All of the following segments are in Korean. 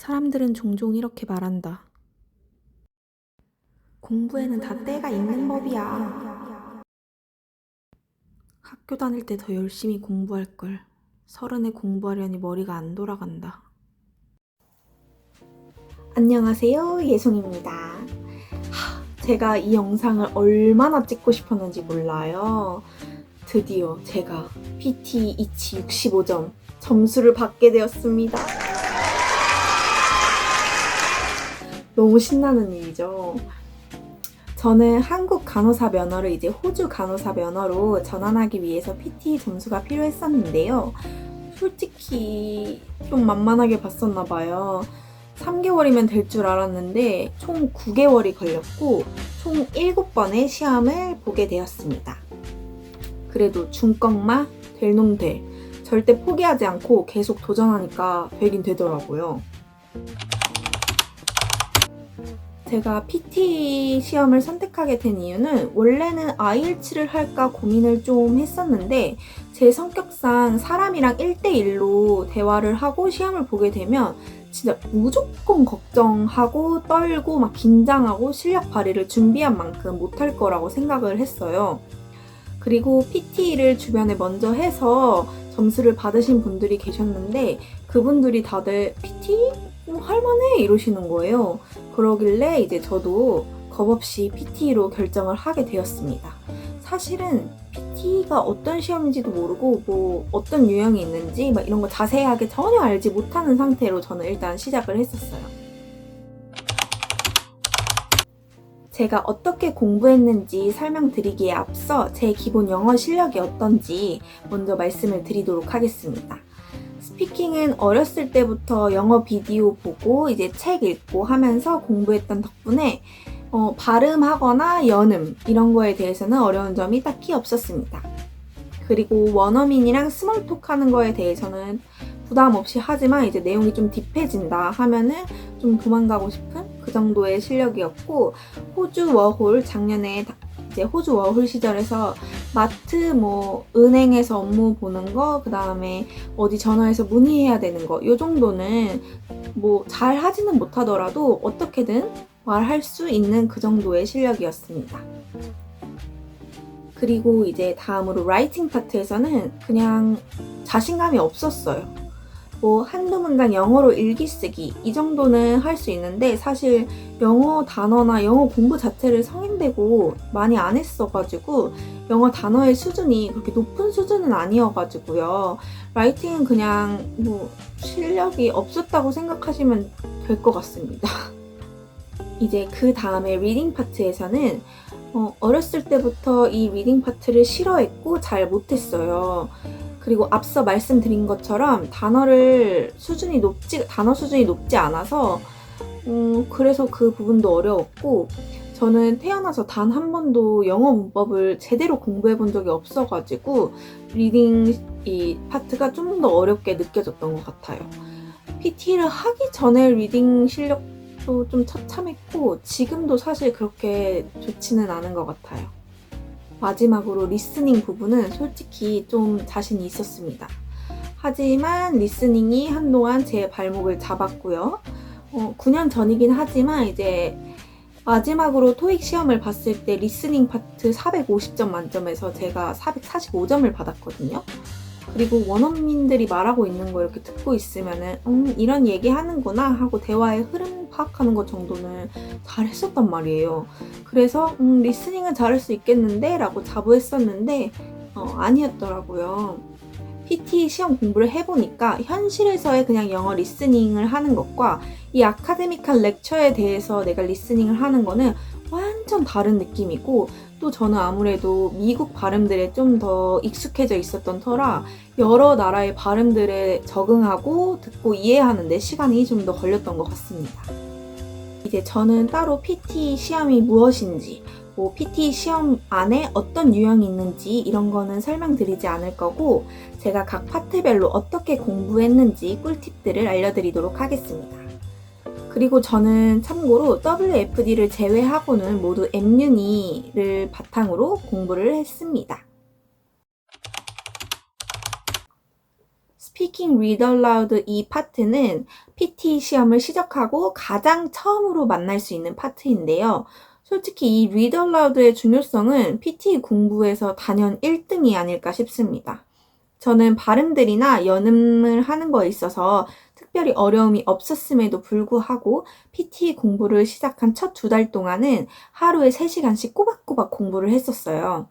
사람들은 종종 이렇게 말한다. 공부에는 다 때가 있는 법이야. 학교 다닐 때 더 열심히 공부할 걸. 30에 공부하려니 머리가 안 돌아간다. 안녕하세요, 예송입니다. 제가 이 영상을 얼마나 찍고 싶었는지 몰라요. 드디어 제가 PT 이치 65점 점수를 받게 되었습니다. 너무 신나는 일이죠. 저는 한국 간호사 면허를 이제 호주 간호사 면허로 전환하기 위해서 PT 점수가 필요했었는데요. 솔직히 좀 만만하게 봤었나 봐요. 3개월이면 될 줄 알았는데 총 9개월이 걸렸고 총 7번의 시험을 보게 되었습니다. 그래도 중꺾마 될 놈 돼. 절대 포기하지 않고 계속 도전하니까 되긴 되더라고요. 제가 PT 시험을 선택하게 된 이유는 원래는 IELTS를 할까 고민을 좀 했었는데 제 성격상 사람이랑 1대1로 대화를 하고 시험을 보게 되면 진짜 무조건 걱정하고 떨고 막 긴장하고 실력 발휘를 준비한 만큼 못할 거라고 생각을 했어요. 그리고 PT를 주변에 먼저 해서 점수를 받으신 분들이 계셨는데 그분들이 다들 PT? 할만해 이러시는 거예요. 그러길래 이제 저도 겁없이 PT로 결정을 하게 되었습니다. 사실은 PT가 어떤 시험인지도 모르고 뭐 어떤 유형이 있는지 막 이런 거 자세하게 전혀 알지 못하는 상태로 저는 일단 시작을 했었어요. 제가 어떻게 공부했는지 설명드리기에 앞서 제 기본 영어 실력이 어떤지 먼저 말씀을 드리도록 하겠습니다. 스피킹은 어렸을 때부터 영어 비디오 보고 이제 책 읽고 하면서 공부했던 덕분에 발음하거나 연음 이런 거에 대해서는 어려운 점이 딱히 없었습니다. 그리고 원어민이랑 스몰톡 하는 거에 대해서는 부담 없이 하지만 이제 내용이 좀 딥해진다 하면은 좀 도망가고 싶은 그 정도의 실력이었고 호주 워홀 작년에 이제 호주 워홀 시절에서 마트 은행에서 업무 보는 거 그다음에 어디 전화해서 문의해야 되는 거 요 정도는 잘 하지는 못하더라도 어떻게든 말할 수 있는 그 정도의 실력이었습니다. 그리고 이제 다음으로 라이팅 파트에서는 그냥 자신감이 없었어요. 한두 문장 영어로 일기 쓰기 이 정도는 할 수 있는데 사실 영어 단어나 영어 공부 자체를 성인되고 많이 안 했어가지고 영어 단어의 수준이 그렇게 높은 수준은 아니어가지고요. 라이팅은 그냥 실력이 없었다고 생각하시면 될 것 같습니다. 이제 그 다음에 리딩 파트에서는 어렸을 때부터 이 리딩 파트를 싫어했고 잘 못했어요. 그리고 앞서 말씀드린 것처럼 단어 수준이 높지 않아서 그래서 그 부분도 어려웠고 저는 태어나서 단 한 번도 영어 문법을 제대로 공부해 본 적이 없어가지고 리딩 이 파트가 좀 더 어렵게 느껴졌던 것 같아요. PT를 하기 전에 리딩 실력도 좀 처참했고 지금도 사실 그렇게 좋지는 않은 것 같아요. 마지막으로 리스닝 부분은 솔직히 좀 자신이 있었습니다. 하지만 리스닝이 한동안 제 발목을 잡았고요. 9년 전이긴 하지만 이제 마지막으로 토익 시험을 봤을 때 리스닝 파트 450점 만점에서 제가 445점을 받았거든요. 그리고 원어민들이 말하고 있는 거 이렇게 듣고 있으면은 이런 얘기 하는구나 하고 대화의 흐름 파악하는 것 정도는 잘 했었단 말이에요. 그래서 리스닝은 잘할 수 있겠는데 라고 자부했었는데 아니었더라고요. PT 시험 공부를 해보니까 현실에서의 그냥 영어 리스닝을 하는 것과 이 아카데미컬 렉처에 대해서 내가 리스닝을 하는 거는 완전 다른 느낌이고 또 저는 아무래도 미국 발음들에 좀 더 익숙해져 있었던 터라 여러 나라의 발음들에 적응하고 듣고 이해하는 데 시간이 좀 더 걸렸던 것 같습니다. 이제 저는 따로 PT 시험이 무엇인지 PT 시험 안에 어떤 유형이 있는지 이런 거는 설명드리지 않을 거고 제가 각 파트별로 어떻게 공부했는지 꿀팁들을 알려드리도록 하겠습니다. 그리고 저는 참고로 WFD를 제외하고는 모두 MU니를 바탕으로 공부를 했습니다. Speaking Read Aloud 이 파트는 PT 시험을 시작하고 가장 처음으로 만날 수 있는 파트인데요. 솔직히 이 Read Aloud의 중요성은 PT 공부에서 단연 1등이 아닐까 싶습니다. 저는 발음들이나 연음을 하는 거에 있어서 특별히 어려움이 없었음에도 불구하고 PT 공부를 시작한 첫 2달 동안은 하루에 3시간씩 꼬박꼬박 공부를 했었어요.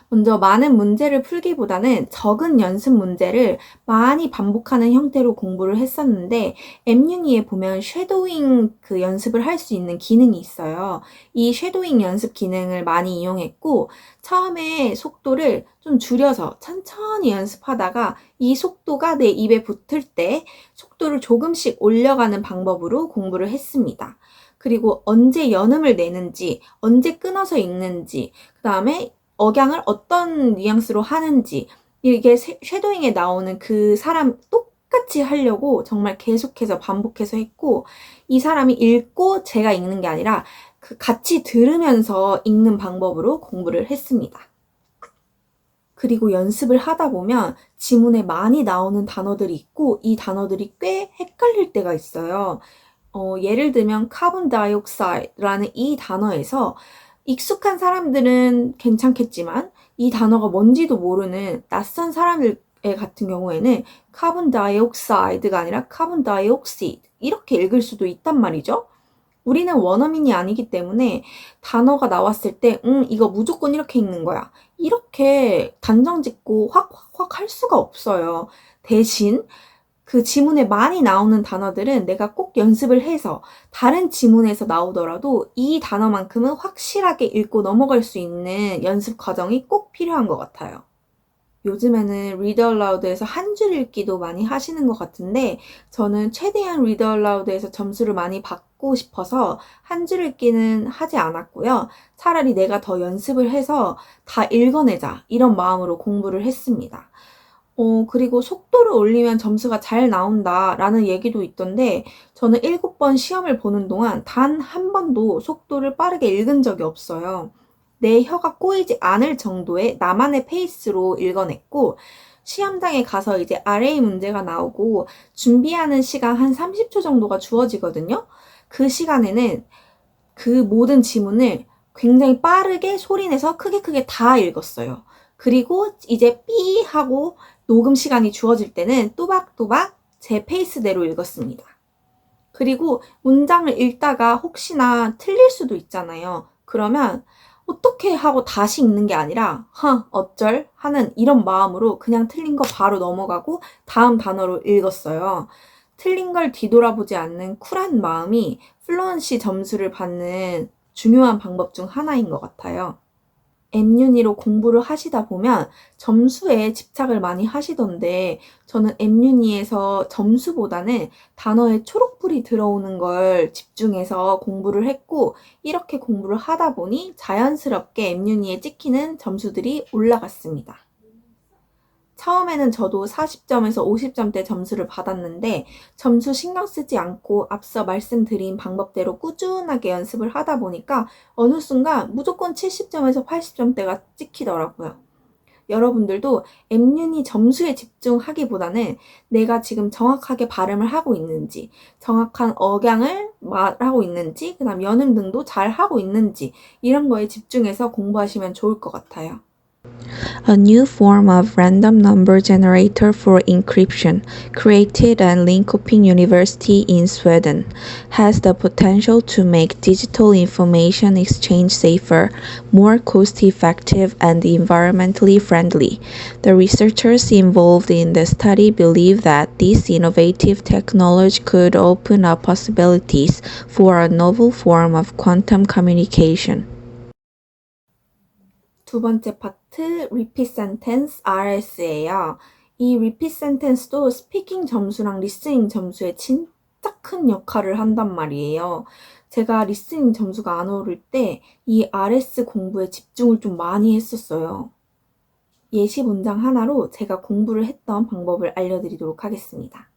먼저 많은 문제를 풀기보다는 적은 연습 문제를 많이 반복하는 형태로 공부를 했었는데 앱유니에 보면 쉐도잉 그 연습을 할 수 있는 기능이 있어요. 이 쉐도잉 연습 기능을 많이 이용했고 처음에 속도를 좀 줄여서 천천히 연습하다가 이 속도가 내 입에 붙을 때 속도를 조금씩 올려가는 방법으로 공부를 했습니다. 그리고 언제 연음을 내는지, 언제 끊어서 읽는지, 그 다음에 억양을 어떤 뉘앙스로 하는지 이게 쉐도잉에 나오는 그 사람 똑같이 하려고 정말 계속해서 반복해서 했고 이 사람이 읽고 제가 읽는 게 아니라 그 같이 들으면서 읽는 방법으로 공부를 했습니다. 그리고 연습을 하다 보면 지문에 많이 나오는 단어들이 있고 이 단어들이 꽤 헷갈릴 때가 있어요. 예를 들면 카본 다이옥사이드라는 이 단어에서 익숙한 사람들은 괜찮겠지만 이 단어가 뭔지도 모르는 낯선 사람들 같은 경우에는 카본 다이옥사이드가 아니라 카본 다이옥시드 이렇게 읽을 수도 있단 말이죠. 우리는 원어민이 아니기 때문에 단어가 나왔을 때 이거 무조건 이렇게 읽는 거야. 이렇게 단정 짓고 확 할 수가 없어요. 대신 그 지문에 많이 나오는 단어들은 내가 꼭 연습을 해서 다른 지문에서 나오더라도 이 단어만큼은 확실하게 읽고 넘어갈 수 있는 연습 과정이 꼭 필요한 것 같아요. 요즘에는 Read Aloud에서 한 줄 읽기도 많이 하시는 것 같은데 저는 최대한 Read Aloud에서 점수를 많이 받고 싶어서 한 줄 읽기는 하지 않았고요. 차라리 내가 더 연습을 해서 다 읽어내자 이런 마음으로 공부를 했습니다. 그리고 속도를 올리면 점수가 잘 나온다라는 얘기도 있던데 저는 7번 시험을 보는 동안 단 한 번도 속도를 빠르게 읽은 적이 없어요. 내 혀가 꼬이지 않을 정도의 나만의 페이스로 읽어냈고 시험장에 가서 이제 RA 문제가 나오고 준비하는 시간 한 30초 정도가 주어지거든요. 그 시간에는 그 모든 지문을 굉장히 빠르게 소리내서 크게 다 읽었어요. 그리고 이제 삐 하고 녹음 시간이 주어질 때는 또박또박 제 페이스대로 읽었습니다. 그리고 문장을 읽다가 혹시나 틀릴 수도 있잖아요. 그러면 어떻게 하고 다시 읽는 게 아니라 어쩔 하는 이런 마음으로 그냥 틀린 거 바로 넘어가고 다음 단어로 읽었어요. 틀린 걸 뒤돌아보지 않는 쿨한 마음이 플루언시 점수를 받는 중요한 방법 중 하나인 것 같아요. 앱유니로 공부를 하시다 보면 점수에 집착을 많이 하시던데 저는 앱유니에서 점수보다는 단어에 초록불이 들어오는 걸 집중해서 공부를 했고 이렇게 공부를 하다 보니 자연스럽게 앱유니에 찍히는 점수들이 올라갔습니다. 처음에는 저도 40점에서 50점대 점수를 받았는데 점수 신경 쓰지 않고 앞서 말씀드린 방법대로 꾸준하게 연습을 하다 보니까 어느 순간 무조건 70점에서 80점대가 찍히더라고요. 여러분들도 앱유니 점수에 집중하기보다는 내가 지금 정확하게 발음을 하고 있는지, 정확한 억양을 말하고 있는지, 그 다음 연음 등도 잘 하고 있는지 이런 거에 집중해서 공부하시면 좋을 것 같아요. A new form of random number generator for encryption, created at Linköping University in Sweden, has the potential to make digital information exchange safer, more cost-effective, and environmentally friendly. The researchers involved in the study believe that this innovative technology could open up possibilities for a novel form of quantum communication. 두 번째 파트 Repeat Sentence RS예요. 이 Repeat Sentence도 스피킹 점수랑 리스닝 점수에 진짜 큰 역할을 한단 말이에요. 제가 리스닝 점수가 안 오를 때 이 RS 공부에 집중을 좀 많이 했었어요. 예시 문장 하나로 제가 공부를 했던 방법을 알려드리도록 하겠습니다.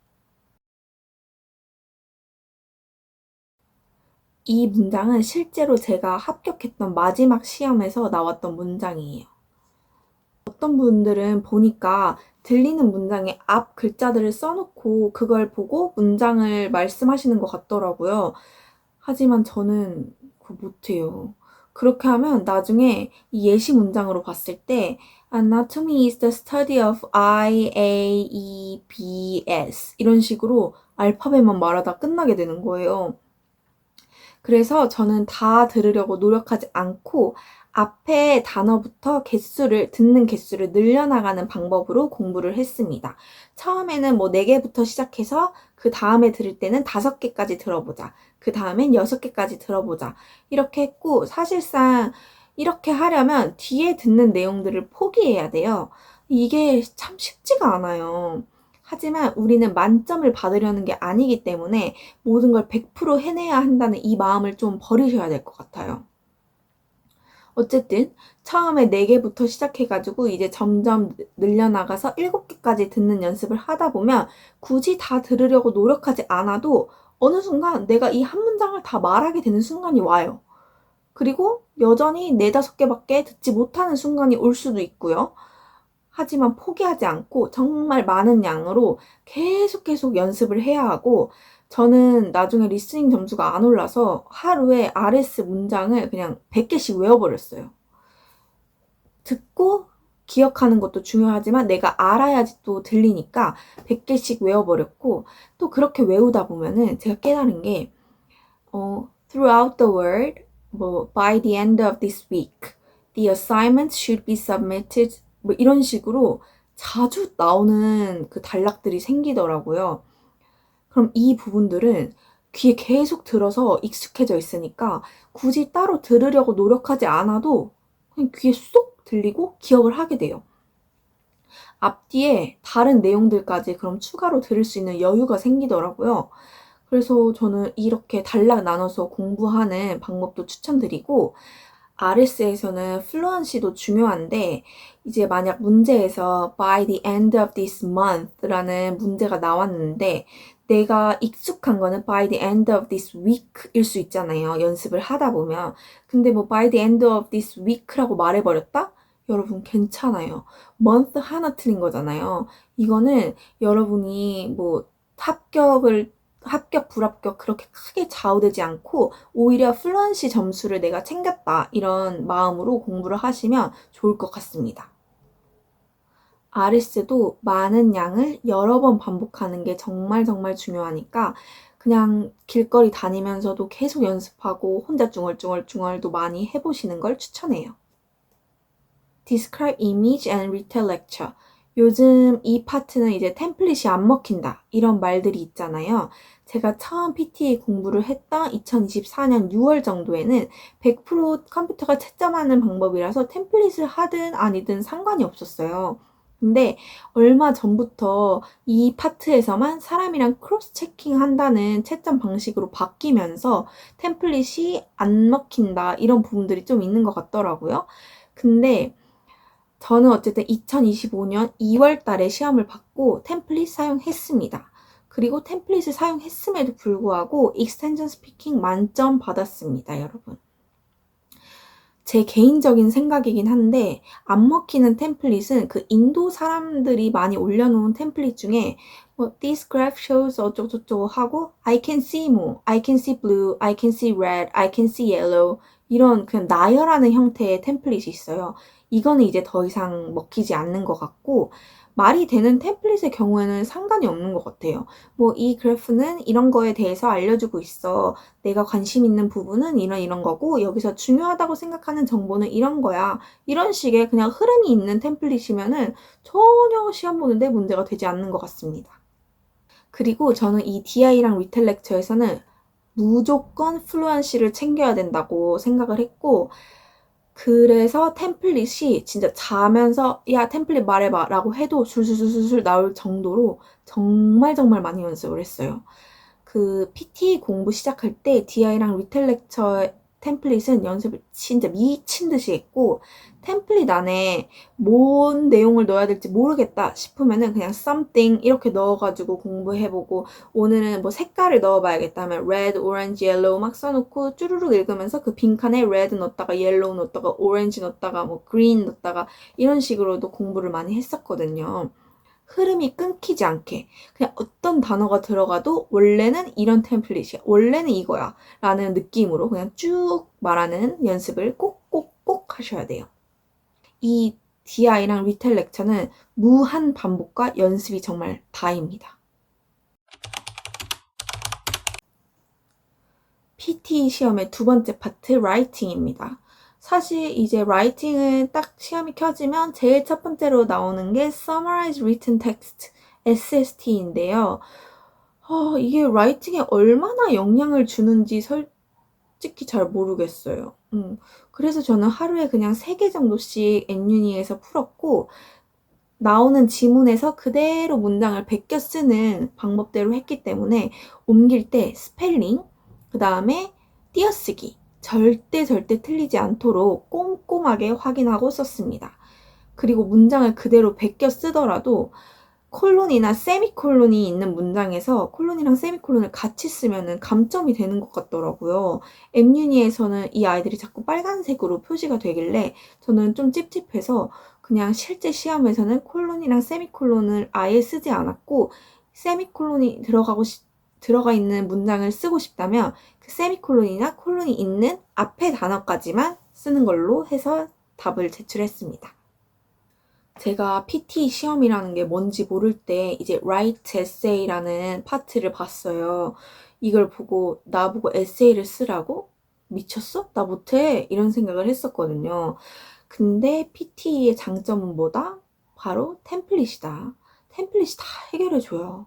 이 문장은 실제로 제가 합격했던 마지막 시험에서 나왔던 문장이에요. 어떤 분들은 보니까 들리는 문장에 앞 글자들을 써놓고 그걸 보고 문장을 말씀하시는 것 같더라고요. 하지만 저는 그거 못해요. 그렇게 하면 나중에 이 예시 문장으로 봤을 때 Anatomy is the study of I, A, E, B, S 이런 식으로 알파벳만 말하다 끝나게 되는 거예요. 그래서 저는 다 들으려고 노력하지 않고 앞에 단어부터 듣는 개수를 늘려나가는 방법으로 공부를 했습니다. 처음에는 뭐 4개부터 시작해서 그 다음에 들을 때는 5개까지 들어보자. 그 다음엔 6개까지 들어보자. 이렇게 했고 사실상 이렇게 하려면 뒤에 듣는 내용들을 포기해야 돼요. 이게 참 쉽지가 않아요. 하지만 우리는 만점을 받으려는 게 아니기 때문에 모든 걸 100% 해내야 한다는 이 마음을 좀 버리셔야 될 것 같아요. 어쨌든 처음에 4개부터 시작해가지고 이제 점점 늘려나가서 7개까지 듣는 연습을 하다 보면 굳이 다 들으려고 노력하지 않아도 어느 순간 내가 이 한 문장을 다 말하게 되는 순간이 와요. 그리고 여전히 4, 5개밖에 듣지 못하는 순간이 올 수도 있고요. 하지만 포기하지 않고 정말 많은 양으로 계속 연습을 해야 하고 저는 나중에 리스닝 점수가 안 올라서 하루에 RS 문장을 그냥 100개씩 외워버렸어요. 듣고 기억하는 것도 중요하지만 내가 알아야지 또 들리니까 100개씩 외워버렸고 또 그렇게 외우다 보면은 제가 깨달은 게 throughout the world, by the end of this week, the assignments should be submitted 뭐 이런 식으로 자주 나오는 그 단락들이 생기더라고요. 그럼 이 부분들은 귀에 계속 들어서 익숙해져 있으니까 굳이 따로 들으려고 노력하지 않아도 그냥 귀에 쏙 들리고 기억을 하게 돼요. 앞뒤에 다른 내용들까지 그럼 추가로 들을 수 있는 여유가 생기더라고요. 그래서 저는 이렇게 단락 나눠서 공부하는 방법도 추천드리고 RS에서는 플루언시도 중요한데 이제 만약 문제에서 by the end of this month 라는 문제가 나왔는데 내가 익숙한 거는 by the end of this week 일 수 있잖아요. 연습을 하다 보면. 근데 뭐 by the end of this week라고 말해버렸다? 여러분 괜찮아요. month 하나 틀린 거잖아요. 이거는 여러분이 뭐 합격, 불합격 그렇게 크게 좌우되지 않고 오히려 플루언시 점수를 내가 챙겼다 이런 마음으로 공부를 하시면 좋을 것 같습니다. RS도 많은 양을 여러 번 반복하는 게 정말 중요하니까 그냥 길거리 다니면서도 계속 연습하고 혼자 중얼중얼도 많이 해보시는 걸 추천해요. Describe image and retell lecture. 요즘 이 파트는 이제 템플릿이 안 먹힌다 이런 말들이 있잖아요. 제가 처음 PTA 공부를 했던 2024년 6월 정도에는 100% 컴퓨터가 채점하는 방법이라서 템플릿을 하든 아니든 상관이 없었어요. 근데 얼마 전부터 이 파트에서만 사람이랑 크로스 체킹 한다는 채점 방식으로 바뀌면서 템플릿이 안 먹힌다 이런 부분들이 좀 있는 것 같더라고요. 근데 저는 어쨌든 2025년 2월 달에 시험을 받고 템플릿 사용했습니다. 그리고 템플릿을 사용했음에도 불구하고 익스텐션 스피킹 만점 받았습니다, 여러분. 제 개인적인 생각이긴 한데 안 먹히는 템플릿은 그 인도 사람들이 많이 올려놓은 템플릿 중에 뭐 This graph shows 어쩌고저쩌고 하고 I can see more, I can see blue, I can see red, I can see yellow 이런 그냥 나열하는 형태의 템플릿이 있어요. 이거는 이제 더 이상 먹히지 않는 것 같고 말이 되는 템플릿의 경우에는 상관이 없는 것 같아요. 뭐 이 그래프는 이런 거에 대해서 알려주고 있어. 내가 관심 있는 부분은 이런 거고 여기서 중요하다고 생각하는 정보는 이런 거야. 이런 식의 그냥 흐름이 있는 템플릿이면은 전혀 시험 보는데 문제가 되지 않는 것 같습니다. 그리고 저는 이 DI랑 리텔 렉처에서는 무조건 플루언시를 챙겨야 된다고 생각을 했고 그래서 템플릿이 진짜 자면서 야 템플릿 말해봐 라고 해도 술술술술 나올 정도로 정말 많이 연습을 했어요. 그 PT 공부 시작할 때 DI랑 리텔 렉처 템플릿은 연습을 진짜 미친 듯이 했고 템플릿 안에 뭔 내용을 넣어야 될지 모르겠다 싶으면은 그냥 something 이렇게 넣어가지고 공부해보고 오늘은 뭐 색깔을 넣어봐야겠다 하면 red, orange, yellow 막 써놓고 쭈루룩 읽으면서 그 빈칸에 red 넣었다가 yellow 넣었다가 orange 넣었다가 뭐 green 넣었다가 이런 식으로도 공부를 많이 했었거든요. 흐름이 끊기지 않게 그냥 어떤 단어가 들어가도 원래는 이런 템플릿이야. 원래는 이거야. 라는 느낌으로 그냥 쭉 말하는 연습을 꼭꼭꼭 하셔야 돼요. 이 DI랑 리텔 렉처는 무한 반복과 연습이 정말 다입니다. PT 시험의 두 번째 파트, 라이팅입니다. 사실 이제 라이팅은 딱 시험이 켜지면 제일 첫 번째로 나오는 게 Summarize Written Text, SST인데요. 이게 라이팅에 얼마나 영향을 주는지 솔직히 잘 모르겠어요. 그래서 저는 하루에 그냥 3개 정도씩 Nuni에서 풀었고, 나오는 지문에서 그대로 문장을 베껴 쓰는 방법대로 했기 때문에 옮길 때 스펠링, 그 다음에 띄어쓰기 절대 틀리지 않도록 꼼꼼하게 확인하고 썼습니다. 그리고 문장을 그대로 베껴 쓰더라도 콜론이나 세미콜론이 있는 문장에서 콜론이랑 세미콜론을 같이 쓰면은 감점이 되는 것 같더라고요. Nuni에서는 이 아이들이 자꾸 빨간색으로 표시가 되길래 저는 좀 찝찝해서 그냥 실제 시험에서는 콜론이랑 세미콜론을 아예 쓰지 않았고, 세미콜론이 들어가 있는 문장을 쓰고 싶다면 그 세미콜론이나 콜론이 있는 앞에 단어까지만 쓰는 걸로 해서 답을 제출했습니다. 제가 PT 시험이라는 게 뭔지 모를 때 이제 write essay라는 파트를 봤어요. 이걸 보고 나보고 에세이를 쓰라고? 미쳤어? 나 못해. 이런 생각을 했었거든요. 근데 PT의 장점은 뭐다? 바로 템플릿이다. 템플릿이 다 해결해줘요.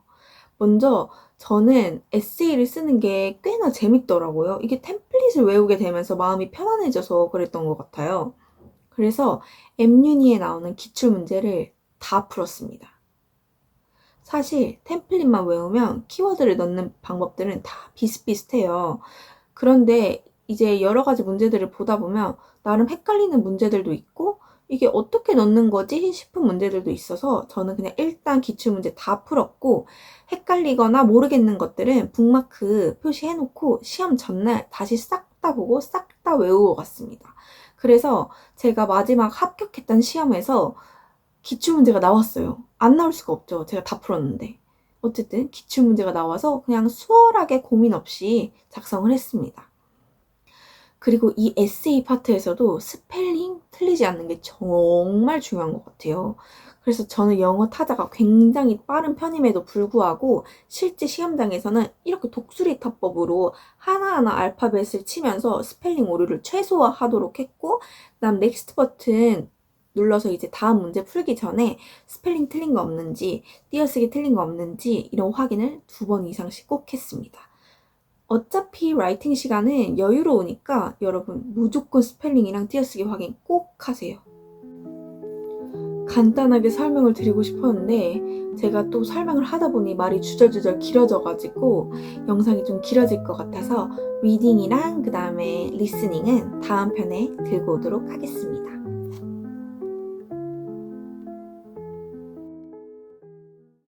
먼저 저는 에세이를 쓰는 게 꽤나 재밌더라고요. 이게 템플릿을 외우게 되면서 마음이 편안해져서 그랬던 것 같아요. 그래서 Nuni에 나오는 기출문제를 다 풀었습니다. 사실 템플릿만 외우면 키워드를 넣는 방법들은 다 비슷비슷해요. 그런데 이제 여러 가지 문제들을 보다 보면 나름 헷갈리는 문제들도 있고 이게 어떻게 넣는 거지 싶은 문제들도 있어서 저는 그냥 일단 기출문제 다 풀었고, 헷갈리거나 모르겠는 것들은 북마크 표시해놓고 시험 전날 다시 싹 다 보고 싹 다 외우고 갔습니다. 그래서 제가 마지막 합격했던 시험에서 기출문제가 나왔어요. 안 나올 수가 없죠. 제가 다 풀었는데. 어쨌든 기출문제가 나와서 그냥 수월하게 고민 없이 작성을 했습니다. 그리고 이 에세이 파트에서도 스펠링 틀리지 않는 게 정말 중요한 것 같아요. 그래서 저는 영어 타자가 굉장히 빠른 편임에도 불구하고 실제 시험장에서는 이렇게 독수리 타법으로 하나하나 알파벳을 치면서 스펠링 오류를 최소화하도록 했고, 그다음 넥스트 버튼 눌러서 이제 다음 문제 풀기 전에 스펠링 틀린 거 없는지, 띄어쓰기 틀린 거 없는지 이런 확인을 2번 이상씩 꼭 했습니다. 어차피 라이팅 시간은 여유로우니까 여러분 무조건 스펠링이랑 띄어쓰기 확인 꼭 하세요. 간단하게 설명을 드리고 싶었는데 제가 또 설명을 하다 보니 말이 주절주절 길어져가지고 영상이 좀 길어질 것 같아서 리딩이랑 그 다음에 리스닝은 다음 편에 들고 오도록 하겠습니다.